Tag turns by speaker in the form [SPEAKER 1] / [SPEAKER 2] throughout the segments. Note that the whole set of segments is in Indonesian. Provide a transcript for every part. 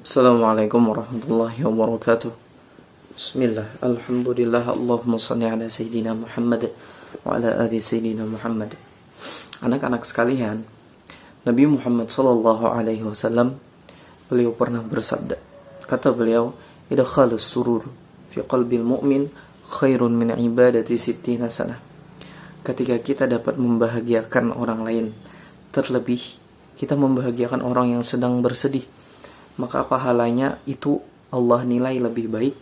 [SPEAKER 1] Assalamualaikum warahmatullahi wabarakatuh. Bismillah, alhamdulillah, Allahumma salli ala Sayyidina Muhammad wa ala ali Sayyidina Muhammad. Anak-anak sekalian, Nabi Muhammad sallallahu alaihi wasallam beliau pernah bersabda. Kata beliau, idkhalus surur fi qalbil mu'min khairun min ibadati sittina sanah. Ketika kita dapat membahagiakan orang lain, terlebih kita membahagiakan orang yang sedang bersedih, maka pahalanya itu Allah nilai lebih baik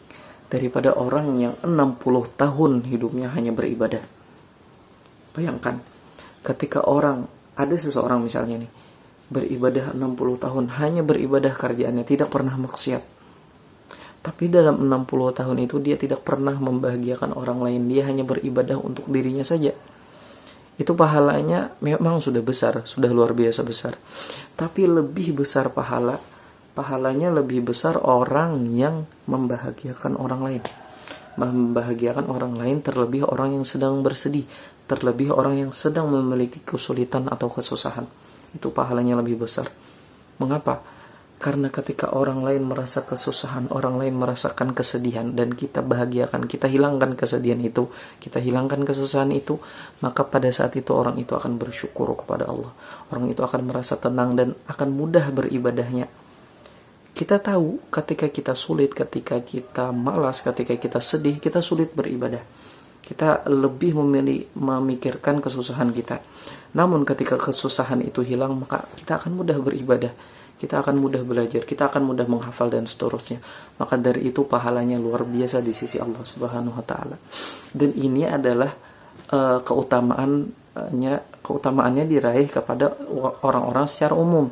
[SPEAKER 1] daripada orang yang 60 tahun hidupnya hanya beribadah. Bayangkan, ketika ada seseorang misalnya nih, beribadah 60 tahun, hanya beribadah kerjaannya, tidak pernah maksiat. Tapi dalam 60 tahun itu dia tidak pernah membahagiakan orang lain, dia hanya beribadah untuk dirinya saja. Itu pahalanya memang sudah besar, sudah luar biasa besar. Tapi lebih besar pahalanya lebih besar orang yang membahagiakan orang lain. Membahagiakan orang lain, terlebih orang yang sedang bersedih, terlebih orang yang sedang memiliki kesulitan atau kesusahan. Itu pahalanya lebih besar. Mengapa? Karena ketika orang lain merasa kesusahan, orang lain merasakan kesedihan, dan kita bahagiakan, kita hilangkan kesedihan itu, kita hilangkan kesusahan itu, maka pada saat itu orang itu akan bersyukur kepada Allah. Orang itu akan merasa tenang dan akan mudah beribadahnya. Kita tahu ketika kita sulit, ketika kita malas, ketika kita sedih, kita sulit beribadah. Kita lebih memikirkan kesusahan kita. Namun ketika kesusahan itu hilang, maka kita akan mudah beribadah. Kita akan mudah belajar, kita akan mudah menghafal dan seterusnya. Maka dari itu pahalanya luar biasa di sisi Allah Subhanahu wa taala. Dan ini adalah keutamaannya diraih kepada orang-orang secara umum.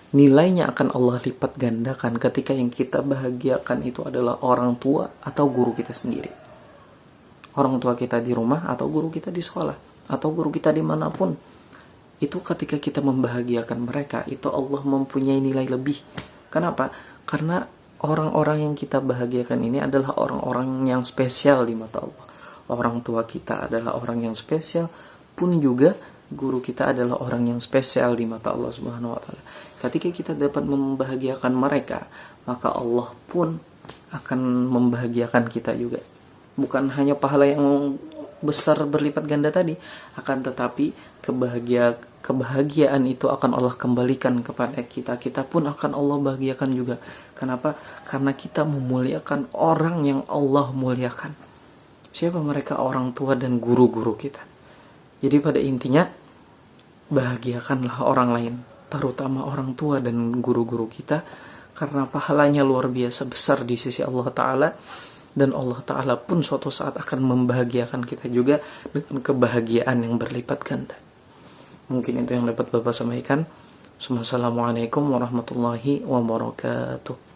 [SPEAKER 1] Nilainya akan Allah lipat gandakan ketika yang kita bahagiakan itu adalah orang tua atau guru kita sendiri. Orang tua kita di rumah atau guru kita di sekolah atau guru kita dimanapun. Itu ketika kita membahagiakan mereka, itu Allah mempunyai nilai lebih. Kenapa? Karena orang-orang yang kita bahagiakan ini adalah orang-orang yang spesial di mata Allah. Orang tua kita adalah orang yang spesial, pun juga guru kita adalah orang yang spesial di mata Allah Subhanahu wa taala. Ketika kita dapat membahagiakan mereka, maka Allah pun akan membahagiakan kita juga. Bukan hanya pahala yang besar berlipat ganda tadi, akan tetapi kebahagiaan itu akan Allah kembalikan kepada kita. Kita pun akan Allah bahagiakan juga. Kenapa? Karena kita memuliakan orang yang Allah muliakan. Siapa mereka? Orang tua dan guru-guru kita. Jadi pada intinya, bahagiakanlah orang lain, terutama orang tua dan guru-guru kita, karena pahalanya luar biasa besar di sisi Allah Ta'ala. Dan Allah Ta'ala pun suatu saat akan membahagiakan kita juga dengan kebahagiaan yang berlipat ganda. Mungkin itu yang dapat Bapak sampaikan. Assalamualaikum warahmatullahi wabarakatuh.